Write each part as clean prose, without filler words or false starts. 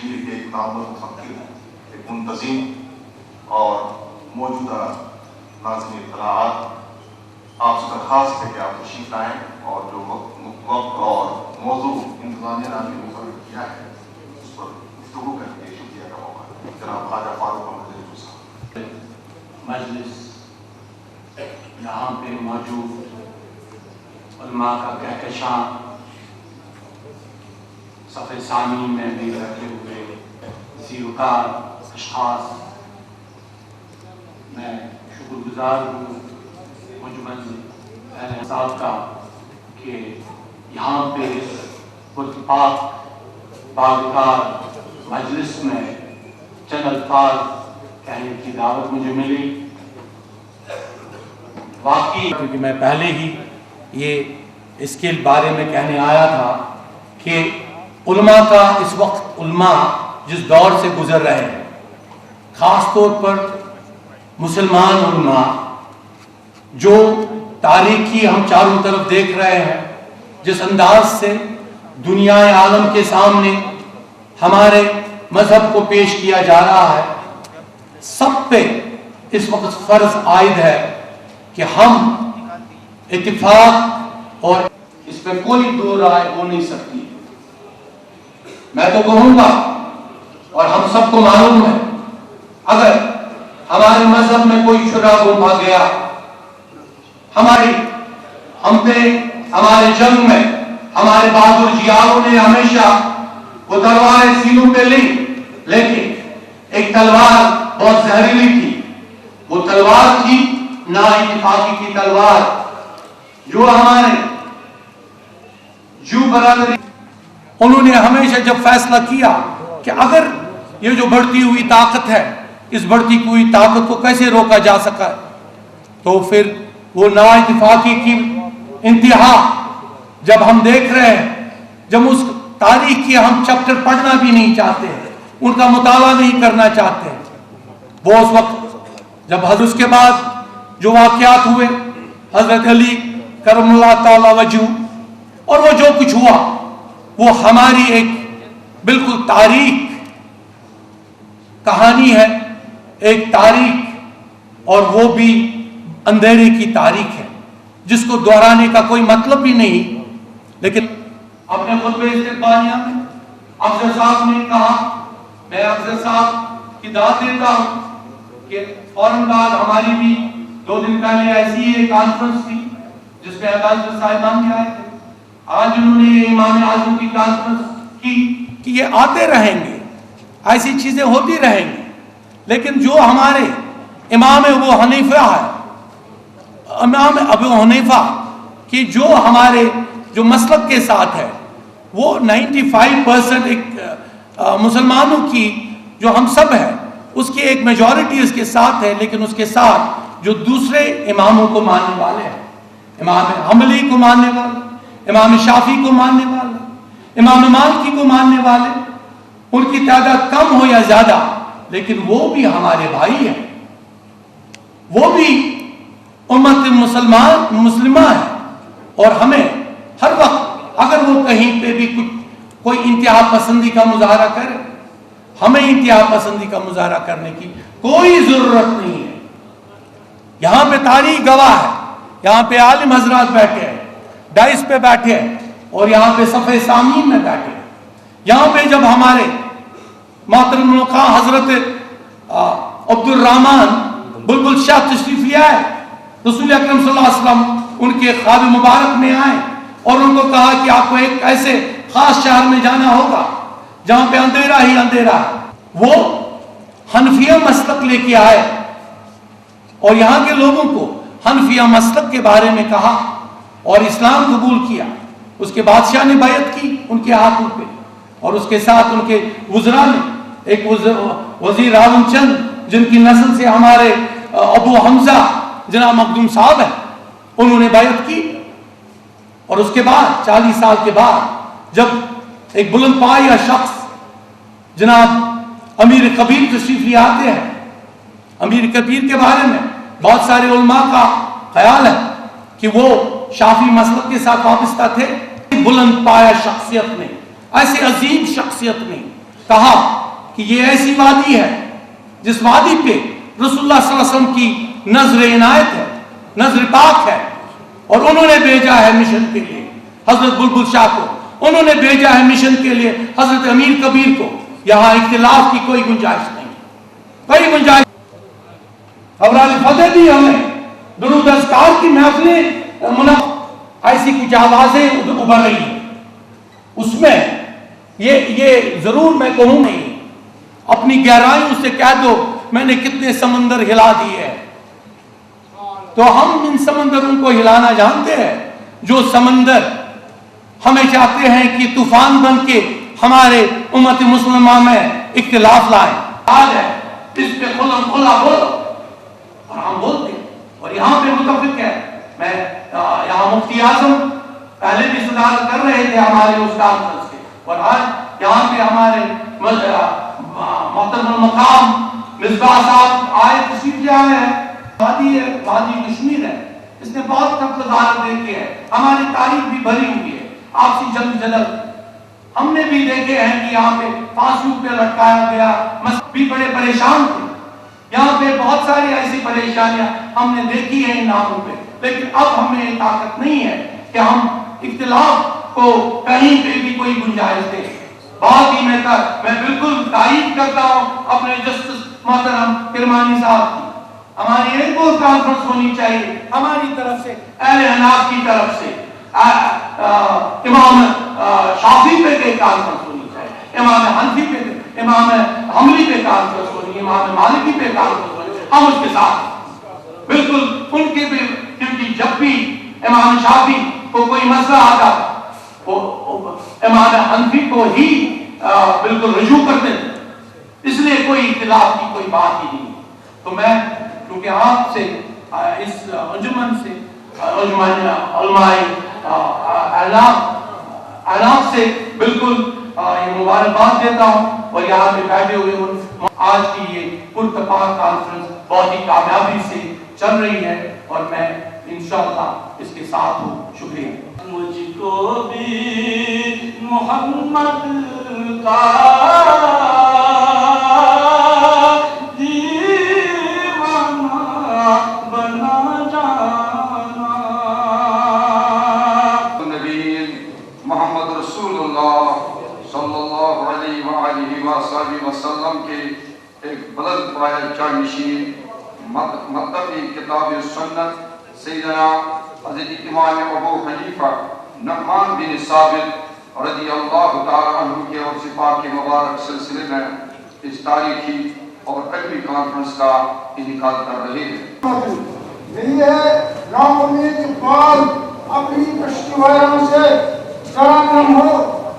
کشمیر کے ایک نامور مفکر ہیں، ایک منتظم اور موجودہ ناظرین اطلاعات، آپ سے درخواست ہے کہ آپ تشریف لائیں اور جو وقت اور موضوع انتظامیہ نے مقرر کیا ہے اس پر گفتگو کر کے شکریہ کا موقع ہے۔ جناب خواجہ فاروق احمد صاحب، مجلس یہاں پہ موجود علماء کا کہکشاں، صفحہ ثانی میں بھی رکھے ہوئے زیرکار اشخاص، میں شکر گزار ہوں مجمل اہل صاحب کا کہ یہاں پہ پاک باوقار مجلس میں چند الفاظ کہنے کی دعوت مجھے ملی۔ واقعی کیونکہ میں پہلے ہی یہ اس کے بارے میں کہنے آیا تھا کہ علماء کا اس وقت علماء جس دور سے گزر رہے ہیں، خاص طور پر مسلمان علماء، جو تاریخی ہم چاروں طرف دیکھ رہے ہیں، جس انداز سے دنیا عالم کے سامنے ہمارے مذہب کو پیش کیا جا رہا ہے، سب پہ اس وقت فرض عائد ہے کہ ہم اتفاق، اور اس پہ کوئی دو رائے ہو نہیں سکتی۔ میں تو کہوں گا اور ہم سب کو معلوم ہے، اگر ہمارے مذہب میں کوئی شرع گھوما گیا، ہم پہ ہمارے جنگ میں ہمارے بہادر جیاروں نے ہمیشہ وہ تلواریں سینوں پہ لی، لیکن ایک تلوار بہت زہریلی تھی، وہ تلوار تھی نا اتفاقی کی تلوار، جو ہمارے جو برادری، انہوں نے ہمیشہ جب فیصلہ کیا کہ اگر یہ جو بڑھتی ہوئی طاقت ہے، اس بڑھتی ہوئی طاقت کو کیسے روکا جا سکا، تو پھر وہ نا اتفاقی کی انتہا جب ہم دیکھ رہے ہیں، جب اس تاریخ کی ہم چیپٹر پڑھنا بھی نہیں چاہتے ہیں، ان کا مطالعہ نہیں کرنا چاہتے ہیں، وہ اس وقت جب حضرت کے بعد جو واقعات ہوئے، حضرت علی کرم اللہ تعالی وجہ، اور وہ جو کچھ ہوا، وہ ہماری ایک بالکل تاریخ کہانی ہے، ایک تاریخ، اور وہ بھی اندھیرے کی تاریخ ہے جس کو دہرانے کا کوئی مطلب بھی نہیں۔ لیکن اپنے خطبہ استقبالیہ میں افضل صاحب نے کہا، میں افضل صاحب کی دعوت دیتا ہوں کہ فوراً بعد ہماری بھی 2 دن پہلے ایسی ایک کانفرنس تھی جس میں اکابر صاحبان بھی آئے تھے، آج انہوں نے امام اعظم کی کانفرنس کی کہ یہ آتے رہیں گے، ایسی چیزیں ہوتی رہیں گی، لیکن جو ہمارے امام ابو حنیفہ ہے، امام ابو حنیفہ کی جو ہمارے جو مسلک کے ساتھ ہے، وہ 95% ایک مسلمانوں کی جو ہم سب ہیں اس کی ایک میجورٹی اس کے ساتھ ہے، لیکن اس کے ساتھ جو دوسرے اماموں کو ماننے والے ہیں، امام حنبلی کو ماننے والے، امام شافعی کو ماننے والے، امام مالکی کو ماننے والے، ان کی تعداد کم ہو یا زیادہ، لیکن وہ بھی ہمارے بھائی ہیں، وہ بھی امت مسلمہ ہے، اور ہمیں ہر وقت اگر وہ کہیں پہ بھی کوئی انتہا پسندی کا مظاہرہ کرے، ہمیں انتہا پسندی کا مظاہرہ کرنے کی کوئی ضرورت نہیں ہے۔ یہاں پہ تاریخ گواہ ہے، یہاں پہ عالم حضرات بیٹھے ہیں، ڈائس پہ بیٹھے ہیں، اور یہاں پہ صفحہ سامعین میں بیٹھے ہیں۔ یہاں پہ جب ہمارے محترم ملوکا حضرت عبد الرحمن بلبل شاہ تشریف لے آئے، رسول اکرم صلی اللہ علیہ وسلم ان کے خواب مبارک میں آئے اور ان کو کہا کہ آپ کو ایک ایسے خاص شہر میں جانا ہوگا جہاں پہ اندھیرا ہی اندھیرا ہے۔ وہ حنفیہ مسلک لے کے آئے اور یہاں کے لوگوں کو حنفیہ مسلک کے بارے میں کہا اور اسلام قبول کیا۔ اس کے بادشاہ نے بیعت کی ان کے ہاتھوں پہ، اور اس کے ساتھ ان کے وزراء نے، ایک وزیر راون چند جن کی نسل سے ہمارے ابو حمزہ جناب مخدوم صاحب ہیں، انہوں نے بیعت کی۔ اور اس کے بعد 40 سال کے بعد جب ایک بلند پایہ شخص جناب امیر کبیر تشریف لے آتے ہیں، امیر کبیر کے بارے میں بہت سارے علماء کا خیال ہے کہ وہ شافعی مسلک کے ساتھ وابستہ تھے۔ بلند پایہ شخصیت نے، ایسی عظیم شخصیت نے کہا کہ یہ ایسی وادی ہے جس وادی پہ رسول اللہ صلی اللہ علیہ وسلم کی نظر عنایت ہے، نظر پاک ہے، اور انہوں نے بھیجا ہے مشن کے لیے حضرت بلبل شاہ کو، انہوں نے بھیجا ہے مشن کے لیے حضرت امیر کبیر کو. یہاں اختلاف کی کوئی گنجائش نہیں، کوئی گنجائش. اورال فتح بھی ہمیں درود اذکار کی محفلیں ایسی کچھ آوازیں ابھر رہی ہیں، اس میں یہ ضرور میں کہوں نہیں، اپنی گہرائیوں سے کہہ دو میں نے کتنے سمندر ہلا دیے ہیں. تو ہم ان سمندروں کو ہلانا جانتے ہیں جو سمندر ہمیں چاہتے ہیں کہ طوفان بن کے ہمارے امت مسلمہ میں اختلاف لائیں. آج ہے اس پہ کھلم کھلا بولو، اور ہم بولتے ہیں. اور یہاں پہ متفق ہے، میں یہاں مفتی اعظم پہلے بھی صدارت کر رہے تھے ہمارے اس کانفرنس کے، اور آج یہاں پہ ہمارے محترم المقام مصباح صاحب آئے تشریف لے آئے ہیں. وادی ہے، وادی کشمیر ہے، اس نے بہت کم تجارت دیکھی ہے، ہماری تاریخ بھی بھری ہوئی ہے آپسی جنگ جدل. ہم نے بھی دیکھے ہیں کہ یہاں پہ پھانسیوں پہ لٹکایا گیا، بھی بڑے پریشان تھے. یہاں پہ بہت ساری ایسی پریشانیاں ہم نے دیکھی ہیں ان ناموں پہ، لیکن اب ہمیں یہ طاقت نہیں ہے کہ ہم اختلاف کو کہیں پہ بھی کوئی گنجائش دیں. بہت ہی میں بالکل تعریف کرتا ہوں اپنے جسٹس محترم کرمانی صاحب کی. ہماری ایک اور کانفرنس ہونی چاہیے ہماری طرف سے، اہل حناف کی طرف سے. امام شافعی پہ ایک کانفرنس ہونی چاہیے، امام حنفی پہ، امام حنبلی پہ کانفرنس ہونی، امام مالکی پہ کانفرنس ہونی. ہم اس کے ساتھ بالکل ان کے بھی، کیونکہ جب بھی امام شافعی کو کوئی مسئلہ آتا وہ امام حنفی کو ہی بالکل رجوع کرتے تھے، اس لیے کوئی اختلاف کی کوئی بات ہی نہیں. تو میں کیونکہ آپ سے اس انجمن سے انجمن علماء اعلام سے بالکل یہ مبارکباد دیتا ہوں. اور یہاں پہ بیٹھے ہوئے آج کی یہ پرتپاک کانفرنس بہت ہی کامیابی سے چل رہی ہے، اور میں انشاءاللہ اس کے ساتھ ہوں. شکریہ. مجھ کو بھی محمد کا دیوانہ بنا جانا. نبی محمد رسول اللہ صلی اللہ علیہ وآلہ وسلم کے ایک بلند پایہ جانشین مطلبی کتاب سنت سیدنا حضرت امام ابو حنیفہ نعمان بن ثابت رضی اللہ تعالی عنہ کے اور صفات کے مبارک سلسلے میں اس تاریخی اور علمی کانفرنس کا انعقاد کر رہے ہیں. یہی ہے ناامید اقبال اپنی کشتی وائروں سے ترنم ہو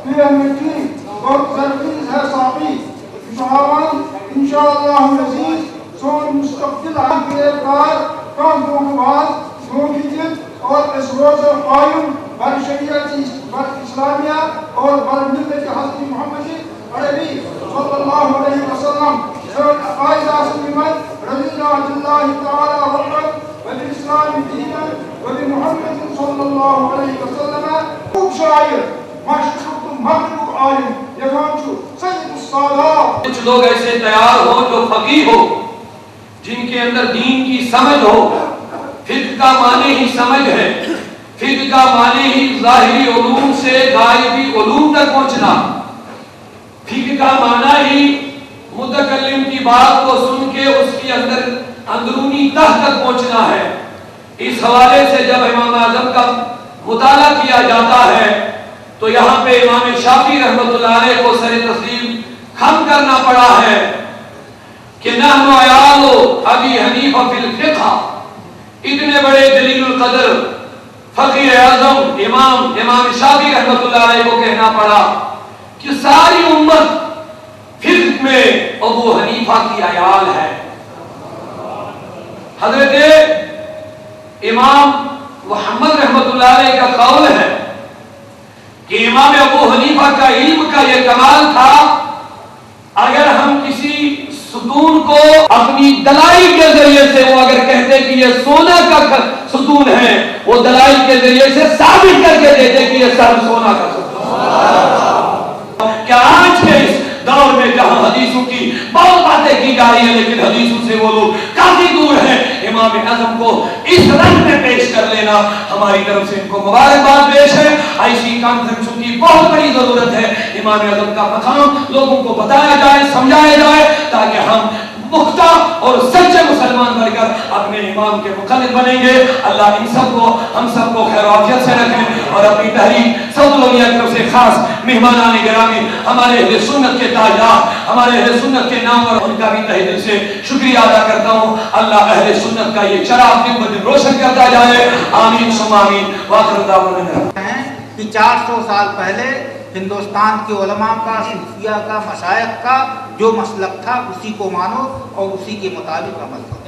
پھر مٹی اور زرخیز ہے ساقی شہابان انشاءاللہ نزید سون مستقبل آگے کار کاموں کے بعد دون کی جلد اور اس روز قائم بر شریعت بر اسلامیہ اور بر ملت حضرت محمد عربی صلی اللہ علیہ وسلم سن عقائد آسلیمت رضینا اللہ تعالی وقت والاسلام دینا وبمحمد صلی اللہ علیہ وسلم. خوب شاعر مشرق مغرب عالم یگان چھو سید السادات. کچھ لوگ ایسے تیار ہو جو فقیہ ہو، جن کے اندر دین کی سمجھ ہو. فقہ کا معنی ہی سمجھ ہے، فقہ کا معنی ہی ظاہری علوم سے غائبی علوم تک پہنچنا. فقہ کا معنی ہی متکلم کی بات کو سن کے اس کی اندرونی تہ تک پہنچنا ہے. اس حوالے سے جب امام اعظم کا مطالعہ کیا جاتا ہے تو یہاں پہ امام شافعی رحمۃ اللہ علیہ کو سر تسلیم خم کرنا پڑا ہے کہ نحن عیال ابی حنیفہ فی الفقہ. اتنے بڑے جلیل القدر فقیر اعظم امام شافعی رحمۃ اللہ علیہ کو کہنا پڑا کہ ساری امت فقہ میں ابو حنیفہ کی عیال ہے. حضرت امام محمد رحمۃ اللہ علیہ کا قول ہے کہ امام ابو حنیفہ کا علم کا یہ کمال تھا، اگر ہم کسی ستون کو اپنی دلائل کے ذریعے سے وہ اگر کہتے کہ یہ سونا کا ستون ہے، وہ دلائل کے ذریعے سے ثابت کر کے دیتے کہ یہ سب سونا کا ستون ہے. کیا آج کے اس دور میں جہاں حدیثوں کی بہت باتیں کی جا رہی ہیں لیکن حدیثوں سے وہ لوگ کافی دور ہیں، امام اعظم کو اس رنگ میں پیش کر لینا ہماری طرف سے ان کو مبارکباد پیش ہے۔ ایسی کانفرنسوں کی بہت بڑی ضرورت ہے، امام اعظم کا مقام لوگوں کو بتایا جائے، سمجھایا جائے تاکہ ہم پختہ اور سچے مسلمان بن کر اپنے امام کے مقلد بنیں گے۔ اللہ ان سب کو ہم سب کو خیر و عافیت سے رکھیں اور اپنی تحریک سعود الاولیاء کی طرف سے خاص مہمانان گرامی ہمارے اہل سنت کے تاجدار، ہمارے اہل سنت کے نام اور ان کا بھی تہ دل سے شکریہ ادا کرتا ہوں۔ اللہ اہل سنت کا یہ چراغ دن بدن روشن کرتا جائے، آمین ثم آمین۔ وآخر دعوانا کہ 400 سال پہلے ہندوستان کے علماء کا، صوفیہ کا، مشائخ کا جو مسلک تھا اسی کو مانو اور اسی کے مطابق عمل کرو۔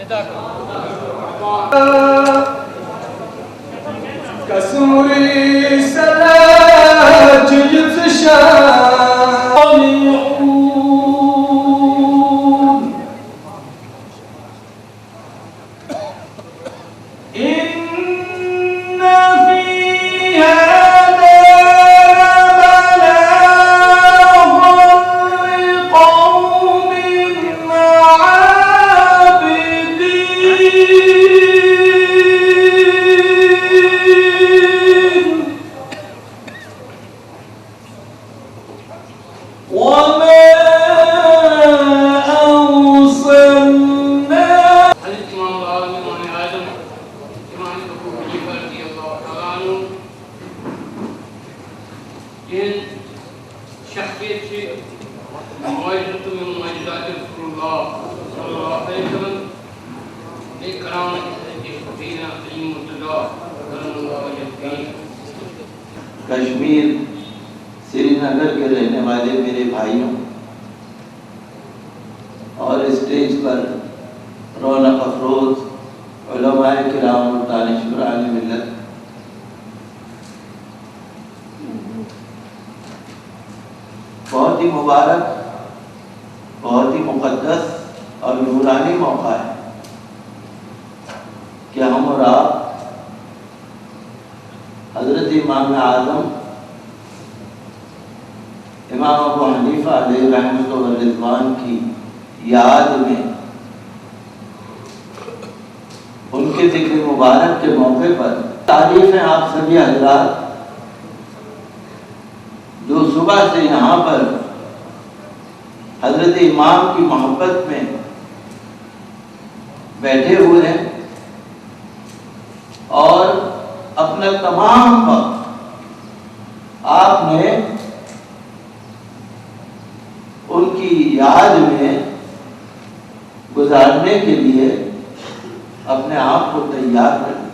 کسوری سلاج کشمیر سری نگر کے رہنے والے میرے بھائیوں اور اسٹیج پر رونق افروز علماء کرام اور دانشوران ملت، بہت ہی مبارک، بہت ہی مقدس اور نورانی موقع ہے کہ ہم اور آپ حضرت امام اعظم امام ابو حنیفہ علیہ رحمۃ و رضوان کی یاد میں ان کے ذکر مبارک کے موقع پر تعریف ہیں آپ سبھی حضرات جو صبح سے یہاں پر حضرت امام کی محبت میں بیٹھے ہوئے ہیں اور اپنا تمام وقت آپ نے ان کی یاد میں گزارنے کے لیے اپنے آپ کو تیار کر دیا۔